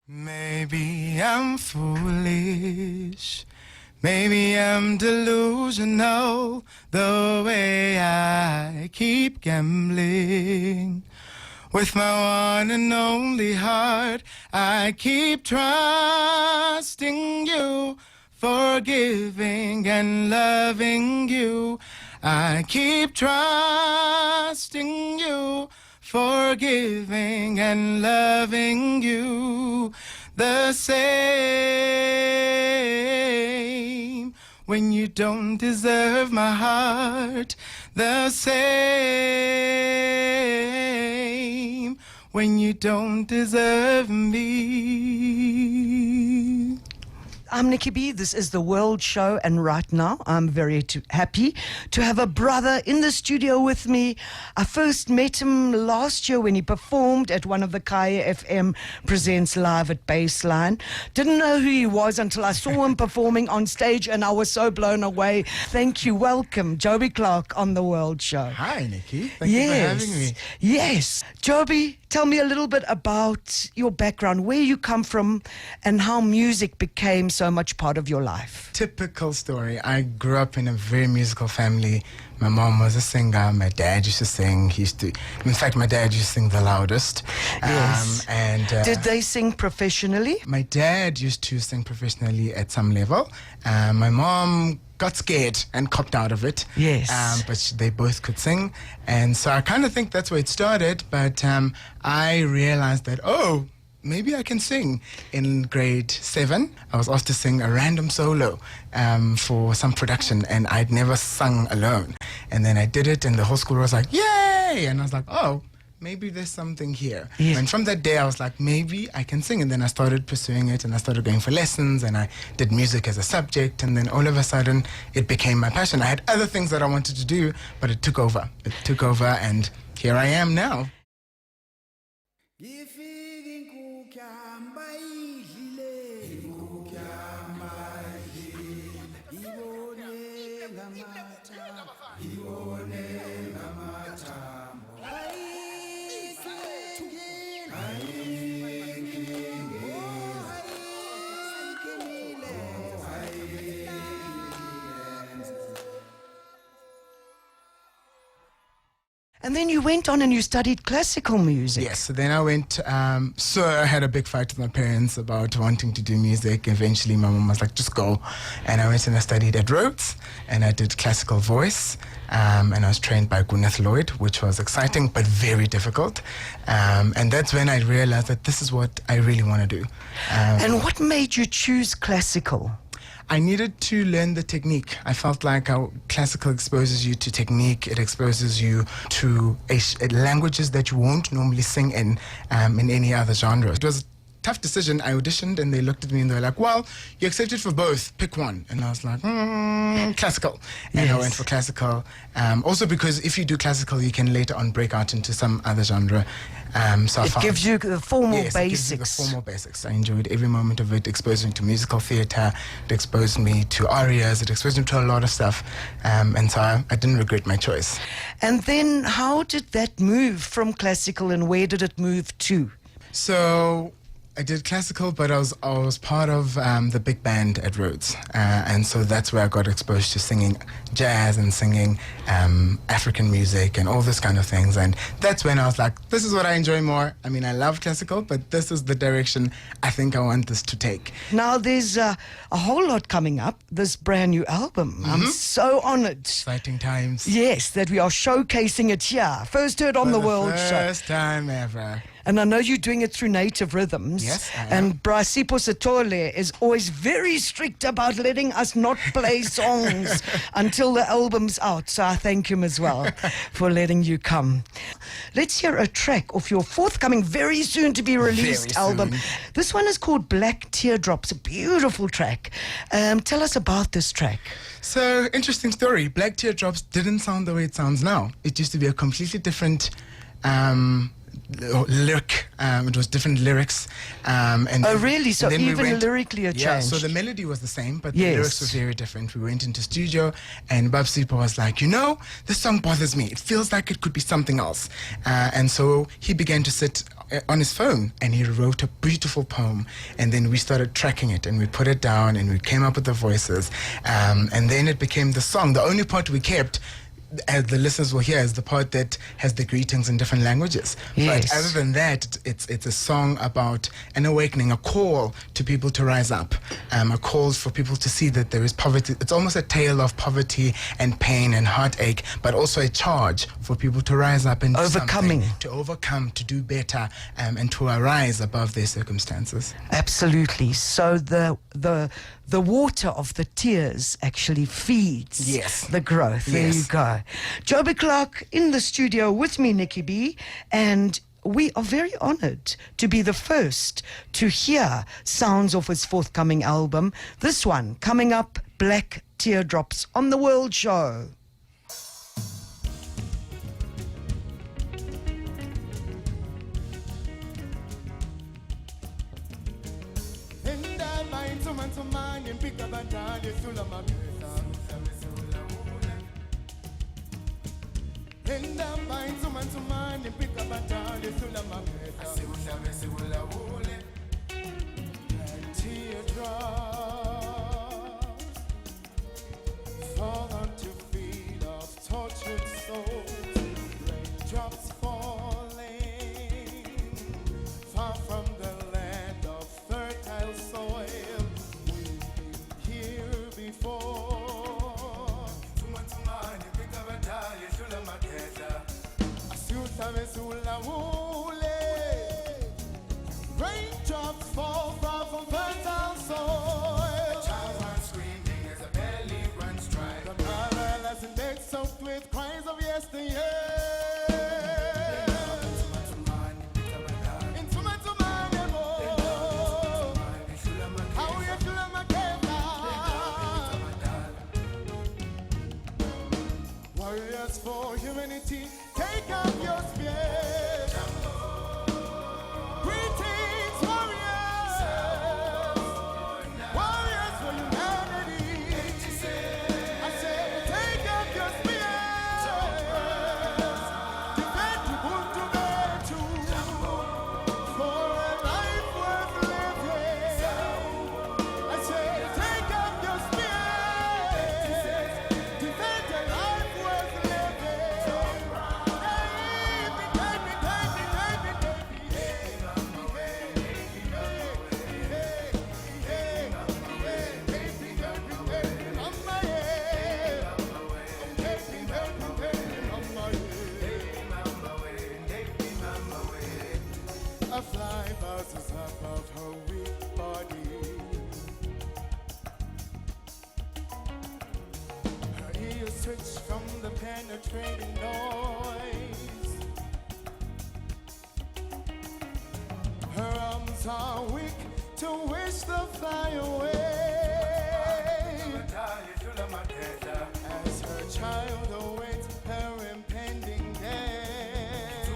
Maybe I'm foolish, maybe I'm delusional, the way I keep gambling with my one and only heart. I keep trusting you, forgiving and loving you. I keep trusting you, forgiving and loving you the same when you don't deserve my heart, the same when you don't deserve me. I'm Nicky B. This is The World Show, and right now I'm very happy to have a brother in the studio with me. I first met him last year when he performed at one of the Kaya FM Presents Live at Baseline. Didn't know who he was until I saw him performing on stage, and I was so blown away. Thank you. Welcome, Jobie Clake on The World Show. Hi, Nicky. Thank you for having me. Yes. Jobie, tell me a little bit about your background, where you come from, and how music became so much part of your life. Typical story. I grew up in a very musical family. My mom was a singer. My dad used to sing. In fact, my dad used to sing the loudest. Yes. Did they sing professionally? My dad used to sing professionally at some level. My mom got scared and copped out of it. Yes. But they both could sing. And so I kind of think that's where it started. But I realized that, maybe I can sing. In grade 7, I was asked to sing a random solo for some production, and I'd never sung alone. And then I did it, and the whole school was like, yay! And I was like, maybe there's something here. Yeah. And from that day, I was like, maybe I can sing. And then I started pursuing it, and I started going for lessons, and I did music as a subject. And then all of a sudden, it became my passion. I had other things that I wanted to do, but it took over. And here I am now. And then you went on and you studied classical music. Yes, so then I went, so I had a big fight with my parents about wanting to do music. Eventually my mom was like, just go. And I went and I studied at Rhodes, and I did classical voice, and I was trained by Gwyneth Lloyd, which was exciting but very difficult. And that's when I realized that this is what I really want to do. And what made you choose classical? I needed to learn the technique. I felt like classical exposes you to technique. It exposes you to languages that you won't normally sing in any other genre. It was a tough decision. I auditioned, and they looked at me and they were like, well, you're accepted for both. Pick one. And I was like, classical. And I went for classical. Also because if you do classical, you can later on break out into some other genre. It gives you the formal basics. It gives you the formal basics. I enjoyed every moment of it. Exposed me to musical theatre. It exposed me to arias. It exposed me to a lot of stuff. And so I didn't regret my choice. And then how did that move from classical, and where did it move to? So I did classical, but I was part of the big band at Rhodes, and so that's where I got exposed to singing jazz and singing African music and all this kind of things. And that's when I was like, this is what I enjoy more. I mean, I love classical, but this is the direction I think I want this to take. Now there's a whole lot coming up, this brand new album. Mm-hmm. I'm so honored. Exciting times. Yes, that we are showcasing it here. First heard on The World Show. First time ever. And I know you're doing it through Native Rhythms. Yes, I am. And Brasipo Satole is always very strict about letting us not play songs until the album's out. So I thank him as well for letting you come. Let's hear a track of your forthcoming, very soon to be released album. This one is called Black Teardrops, a beautiful track. Tell us about this track. So, interesting story. Black Teardrops didn't sound the way it sounds now. It used to be a completely different lyric. It was different lyrics. Oh, really? So even lyrically it changed? Yeah, so the melody was the same, but the lyrics were very different. We went into studio, and Babsipo was like, this song bothers me. It feels like it could be something else. And so he began to sit on his phone, and he wrote a beautiful poem, and then we started tracking it, and we put it down, and we came up with the voices, and then it became the song. The only part we kept, as the listeners will hear, is the part that has the greetings in different languages. Yes. But other than that, it's a song about an awakening, a call to people to rise up, a call for people to see that there is poverty. It's almost a tale of poverty and pain and heartache, but also a charge for people to rise up and do Overcoming. something, to overcome, to do better, and to arise above their circumstances. Absolutely. So the water of the tears actually feeds Yes. the growth. There Yes. you go. Jobie Clake in the studio with me, Nicky B, and we are very honored to be the first to hear sounds of his forthcoming album. This one coming up, Black Teardrops, on The World Show. Teardrops fall onto feet of tortured souls, raindrops falling far from the land of fertile soil. We've been here before. Raindrops fall far from fertile soil. A child runs screaming as a belly runs dry. The mother lies in bed soaked with cries of yesteryear. Warriors for humanity, take up your spears. Greetings, warriors. Warriors for humanity. I say, take up your spears. Defend Ubuntu Betu for a life worth living. I say, take up your spears. Defend a life worth living. A fly buzzes above her weak body. Her ears twitch from the penetrating noise. Her arms are weak to wish the fly away. As her child awaits her impending death.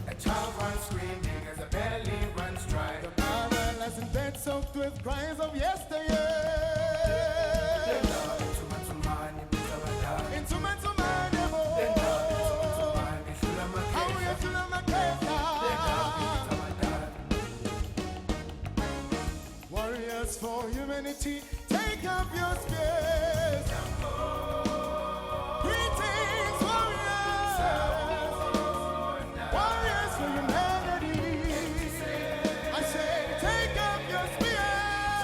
A child runs screaming as a belly runs dry. The mother lies in bed soaked with cries of yesteryear. Warriors for humanity, take up your spears. Greetings, warriors. Warriors for humanity. I say, take up your spears.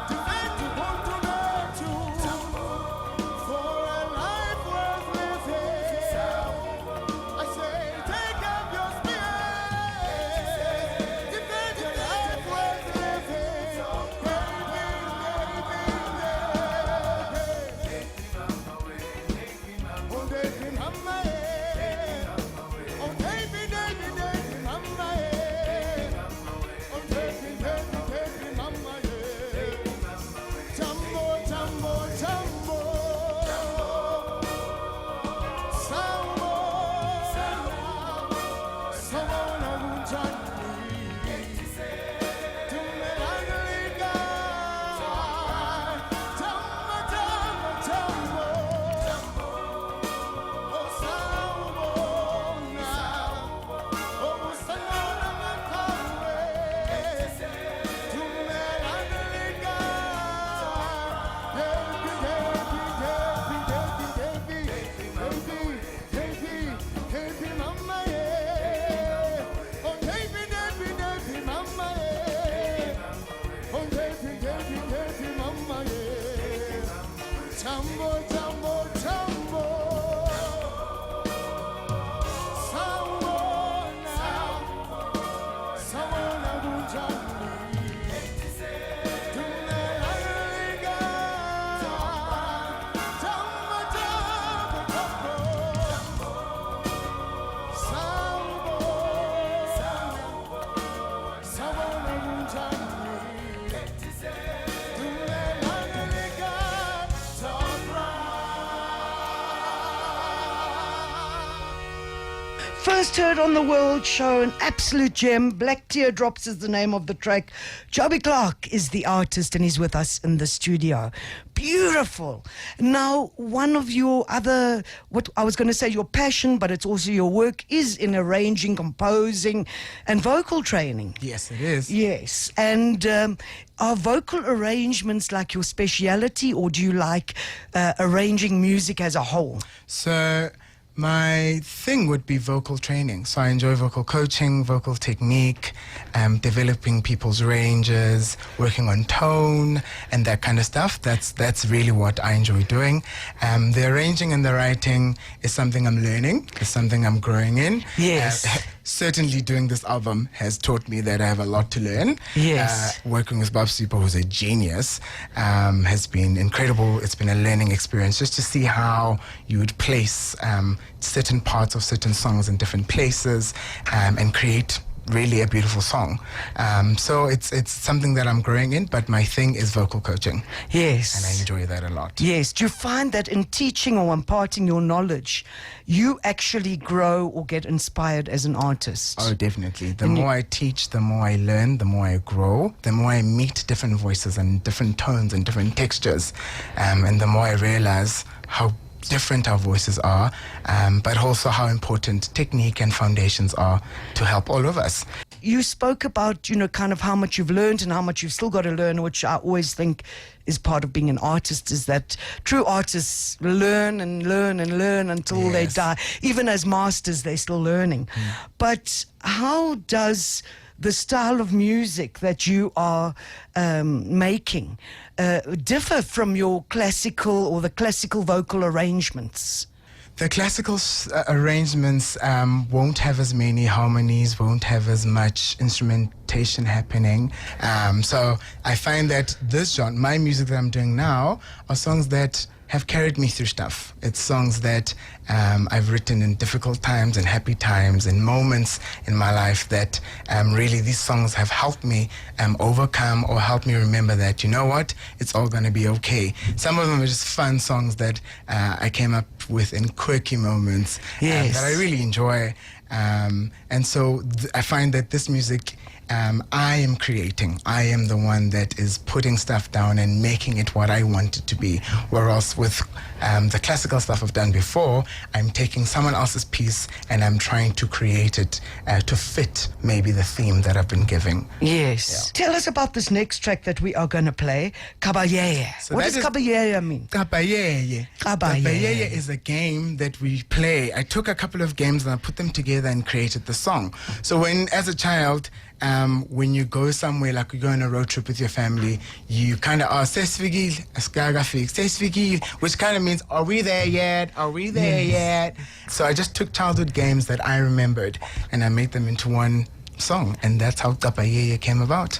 Defend Ubuntu Betu for a life worth living. I say, take up your spears. Defend your life worth living. Baby, baby, just heard on the World Show an absolute gem. Black Teardrops is the name of the track. Jobie Clake is the artist and he's with us in the studio. Beautiful. Now, one of your other, what I was going to say your passion, but it's also your work, is in arranging, composing and vocal training. Yes, it is. Yes. And are vocal arrangements like your speciality, or do you like arranging music as a whole? So my thing would be vocal training. So I enjoy vocal coaching, vocal technique, developing people's ranges, working on tone and that kind of stuff. That's really what I enjoy doing. The arranging and the writing is something I'm learning. It's something I'm growing in. Yes. Certainly doing this album has taught me that I have a lot to learn. Yes. Working with Bob Super, who's a genius, has been incredible. It's been a learning experience just to see how you would place certain parts of certain songs in different places and create really a beautiful song. So it's something that I'm growing in, but my thing is vocal coaching. Yes. And I enjoy that a lot. Yes. Do you find that in teaching or imparting your knowledge, you actually grow or get inspired as an artist? Oh, definitely. The more I teach, the more I learn, the more I grow, the more I meet different voices and different tones and different textures, and the more I realize how different our voices are, but also how important technique and foundations are to help all of us. You spoke about, kind of how much you've learned and how much you've still got to learn, which I always think is part of being an artist, is that true artists learn and learn and learn until they die. Even as masters, they're still learning. But how does the style of music that you are making differ from your classical or the classical vocal arrangements? The classical arrangements won't have as many harmonies, won't have as much instrumentation happening. So I find that this genre, my music that I'm doing now, are songs that have carried me through stuff. It's songs that I've written in difficult times and happy times and moments in my life that really these songs have helped me overcome or help me remember that, you know what, it's all going to be okay. Some of them are just fun songs that I came up with in quirky moments that I really enjoy. And so I find that this music I am creating. I am the one that is putting stuff down and making it what I want it to be. Whereas with the classical stuff I've done before, I'm taking someone else's piece and I'm trying to create it to fit maybe the theme that I've been giving. Yes. Yeah. Tell us about this next track that we are going to play, Kapa Yay. So what does Kapa Yay mean? Kapa Yay. Kapa Yay is a game that we play. I took a couple of games and I put them together and created the song. So as a child, when you go somewhere, like you go on a road trip with your family, you kind of ask, which kind of means, are we there yet? Are we there yet? So I just took childhood games that I remembered and I made them into one song, and that's how Kapa Yay came about.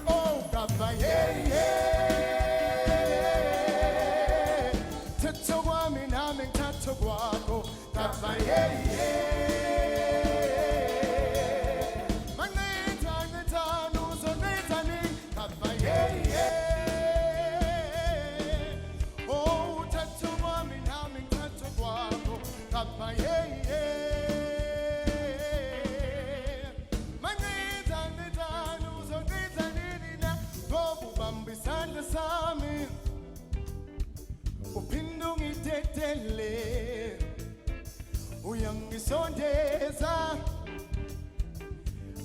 Oh, Kapa Yay, Tetogwa minami tatogwa go Kapa Yay. Oh, tetogwa minami tatogwa go Kapa Yay. Sami uphinda ungidedele uyangisondeza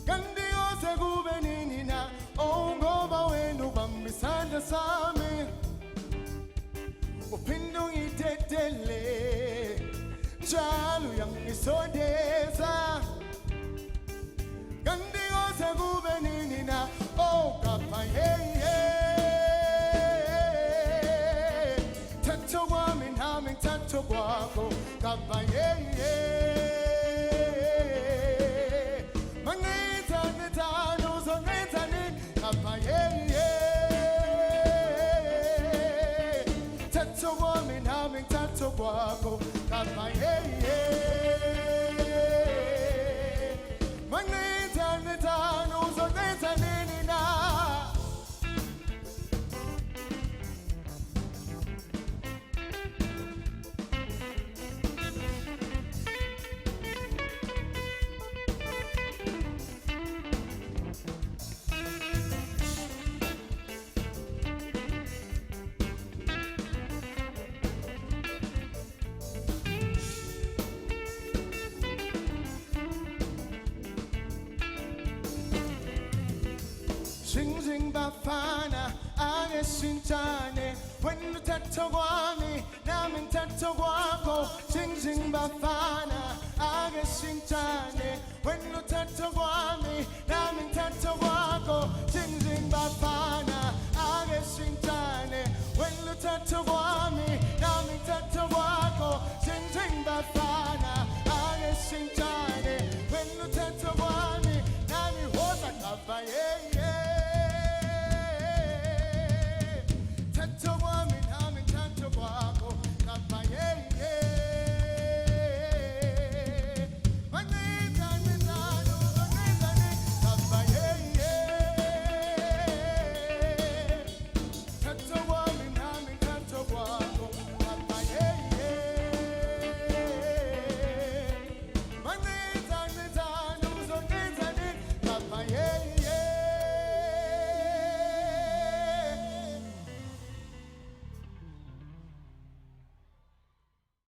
kanti yose kube nini na ngoba wena ubamba isandla sami uphinde ungidedele njalo uyangisondeza kanti koze kube nini na oh Kapa Yay thatha kwami nami ngithatha kwakho Kapa Yay mangitha ngithanda uzongenza nini Kapa Yay thatha kwami nami ngithatha kwakho Kapa Yay mangitha ngithanda uzongenza nini na Sing bafana angesintane when uthatha kwami nami ngithatha kwakho sing bafana angesintane when uthatha kwami nami ngithatha kwakho sing bafana angesintane when uthatha kwami